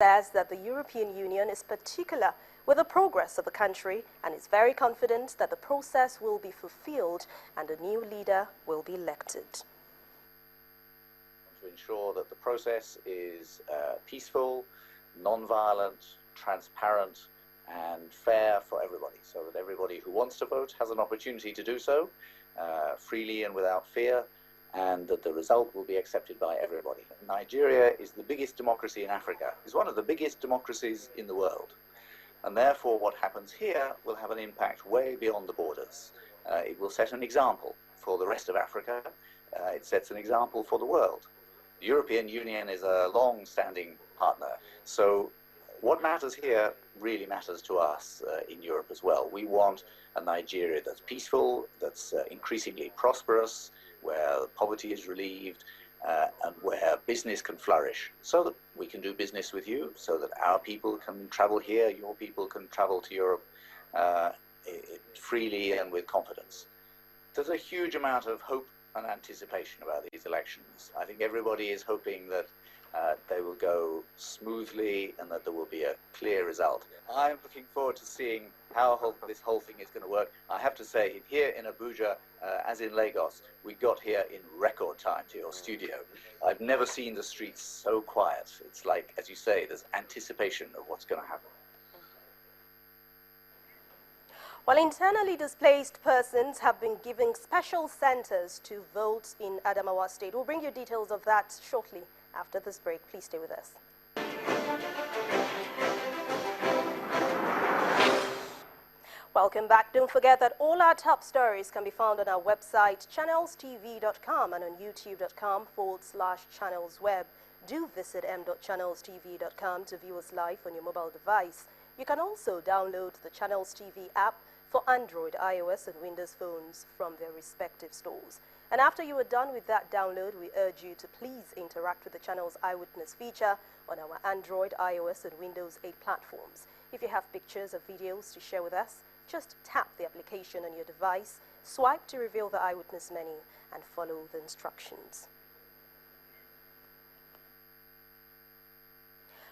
says that the European Union is particular with the progress of the country and is very confident that the process will be fulfilled and a new leader will be elected. To ensure that the process is peaceful, non-violent, transparent and fair for everybody, so that everybody who wants to vote has an opportunity to do so freely and without fear, and that the result will be accepted by everybody. Nigeria is the biggest democracy in Africa. It's one of the biggest democracies in the world. And therefore what happens here will have an impact way beyond the borders. It will set an example for the rest of Africa. It sets an example for the world. The European Union is a long-standing partner. So what matters here really matters to us in Europe as well. We want a Nigeria that's peaceful, that's increasingly prosperous, where poverty is relieved, and where business can flourish, so that we can do business with you, so that our people can travel here, your people can travel to Europe freely and with confidence. There's a huge amount of hope and anticipation about these elections. I think everybody is hoping that they will go smoothly and that there will be a clear result. I'm looking forward to seeing how this whole thing is going to work. I have to say, here in Abuja, as in Lagos, we got here in record time to your studio. I've never seen the streets so quiet. It's like, as you say, there's anticipation of what's going to happen. While internally displaced persons have been given special centers to vote in Adamawa State. We'll bring you details of that shortly after this break. Please stay with us. Welcome back. Don't forget that all our top stories can be found on our website, channelstv.com, and on youtube.com/channelsweb. Do visit m.channelstv.com to view us live on your mobile device. You can also download the Channels TV app for Android, iOS, and Windows phones from their respective stores. And after you are done with that download, we urge you to please interact with the channel's Eyewitness feature on our Android, iOS, and Windows 8 platforms. If you have pictures or videos to share with us, just tap the application on your device, swipe to reveal the Eyewitness menu, and follow the instructions.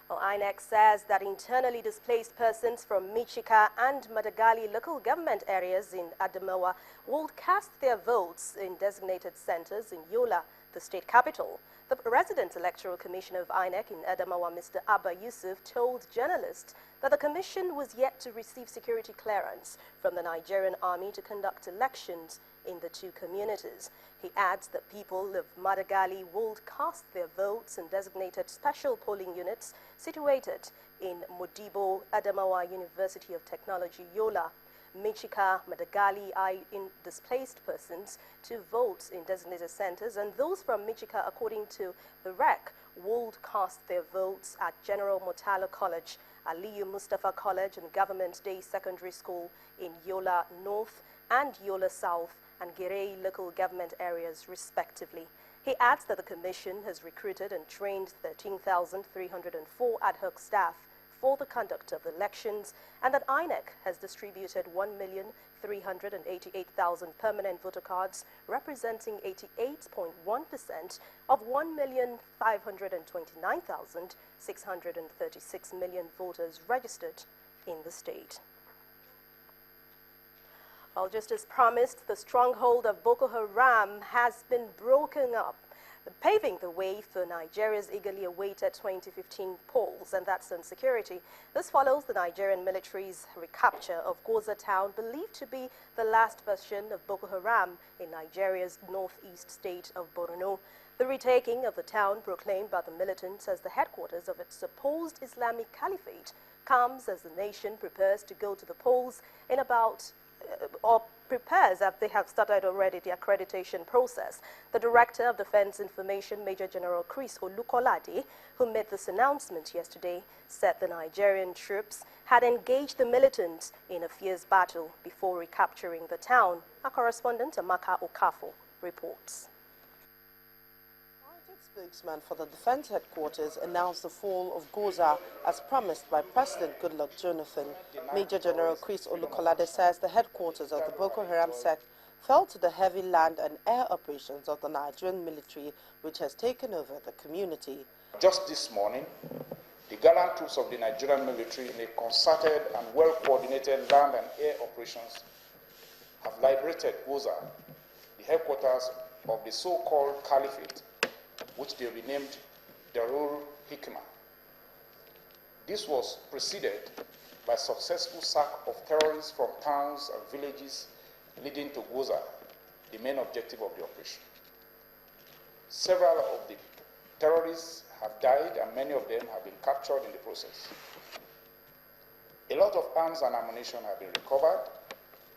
Well, INEC says that internally displaced persons from Michika and Madagali local government areas in Adamawa will cast their votes in designated centers in Yola, the state capital. The Resident Electoral Commissioner of INEC in Adamawa, Mr. Abba Yusuf, told journalists that the commission was yet to receive security clearance from the Nigerian army to conduct elections in the two communities. He adds that people of Madagali will cast their votes in designated special polling units situated in Modibo, Adamawa University of Technology, Yola. Michika, Madagali are in displaced persons to vote in designated centers, and those from Michika, according to the REC, will cast their votes at General Murtala College, Aliyu Mustafa College, and Government Day Secondary School in Yola North and Yola South and Girei local government areas, respectively. He adds that the Commission has recruited and trained 13,304 ad hoc staff for the conduct of elections, and that INEC has distributed 1,388,000 permanent voter cards, representing 88.1% of 1,529,636 million voters registered in the state. Well, just as promised, the stronghold of Boko Haram has been broken up, paving the way for Nigeria's eagerly awaited 2015 polls, and that's on security. This follows the Nigerian military's recapture of Goza town, believed to be the last bastion of Boko Haram in Nigeria's northeast state of Borno. The retaking of the town, proclaimed by the militants as the headquarters of its supposed Islamic caliphate, comes as the nation prepares to go to the polls in about or prepares, as they have started already, the accreditation process. The Director of Defense Information, Major General Chris Olukolade, who made this announcement yesterday, said the Nigerian troops had engaged the militants in a fierce battle before recapturing the town. Our correspondent, Amaka Okafo, reports. Spokesman for the defense headquarters announced the fall of Goza as promised by President Goodluck Jonathan. Major General Chris Olukolade says the headquarters of the Boko Haram sect fell to the heavy land and air operations of the Nigerian military, which has taken over the community. Just this morning, The gallant troops of the Nigerian military, in a concerted and well-coordinated land and air operations, have liberated Goza, the headquarters of the so-called Caliphate, which they renamed Darul Hikmah. This was preceded by successful sack of terrorists from towns and villages leading to Goza, the main objective of the operation. Several of the terrorists have died and many of them have been captured in the process. A lot of arms and ammunition have been recovered,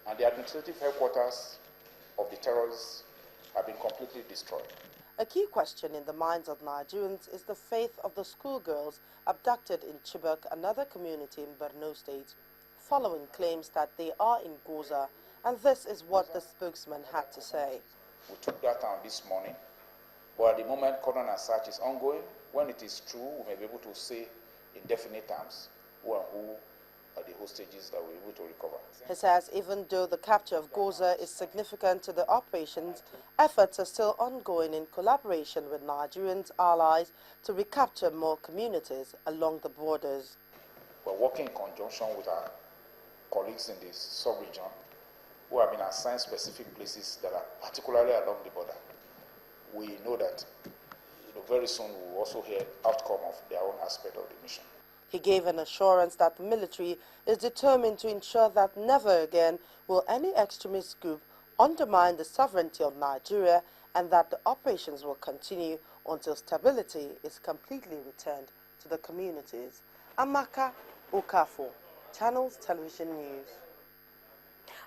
and the administrative headquarters of the terrorists have been completely destroyed. A key question in the minds of Nigerians is the fate of the schoolgirls abducted in Chibok, another community in Borno State, following claims that they are in Goza, and this is what the spokesman had to say. We took that down this morning, but at the moment coroner search is ongoing. When it is true, we may be able to say in definite terms who and who are the hostages that we're able to recover. He says even though the capture of Goza is significant to the operations, efforts are still ongoing in collaboration with Nigerians' allies to recapture more communities along the borders. We're working in conjunction with our colleagues in this sub-region who have been assigned specific places that are particularly along the border. We know that very soon we will also hear outcome of their own aspect of the mission. He gave an assurance that the military is determined to ensure that never again will any extremist group undermine the sovereignty of Nigeria, and that the operations will continue until stability is completely returned to the communities. Amaka Okafor, Channels Television News.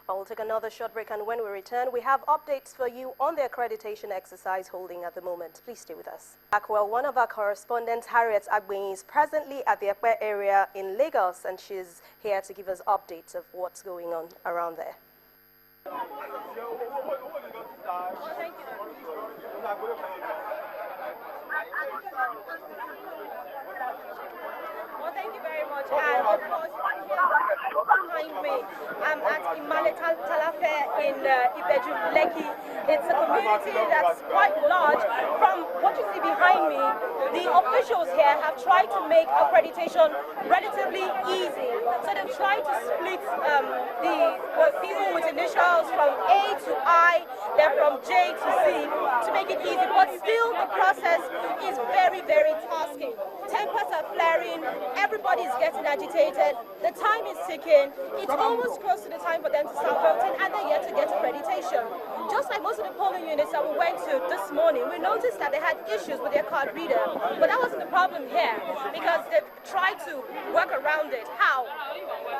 We'll take another short break, and when we return, we have updates for you on the accreditation exercise holding at the moment. Please stay with us. Well, one of our correspondents, Harriet Agbenyi, is presently at the Agbenyi area in Lagos, and she's here to give us updates of what's going on around there. Well, thank you very much. And of course, behind me, I'm at Imale Talafe in Ibeju Lekki. It's a community that's quite large. From what you see behind me, the officials here have tried to make accreditation relatively easy. So they've tried to split the people with initials from A to I, then from J to C, to make it easy. But still, the process is very, very tasking. Tempers are flaring, everybody's getting agitated, the time is ticking, it's almost close to the time for them to start voting, and they're yet to get accreditation. Just like most of the polling units that we went to this morning, we noticed that they had issues with their card reader, but that wasn't the problem here, because they've tried to work around it. How?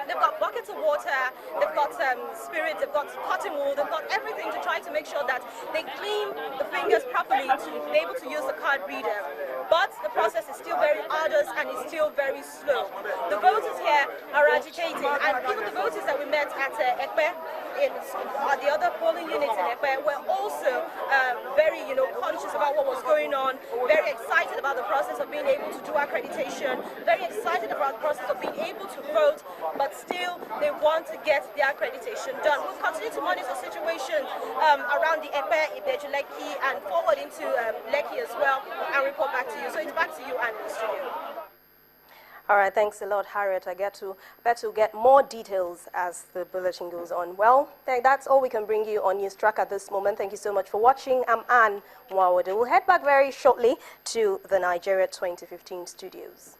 They've got buckets of water, they've got spirit, they've got cotton wool, they've got everything to try to make sure that they clean the fingers properly to be able to use the card reader. But the process is still very arduous and it's still very slow. The voters here are agitating, and even the voters that we met at Ekpe, the other polling units in Ekpe, were also very, conscious about what was going on, very excited about the process of being able to do accreditation, very excited about the process of being able to vote, but still they want to get their accreditation done. We'll continue to monitor the situation around the Ekpe, Ibeju Lekki, and forward into Lekki as well, and report back to you. So it's back to you and the studio. All right, thanks a lot, Harriet. I bet to get more details as the bulletin goes on. Well, that's all we can bring you on News Track at this moment. Thank you so much for watching. I'm Anne Mwawode. We'll head back very shortly to the Nigeria 2015 studios.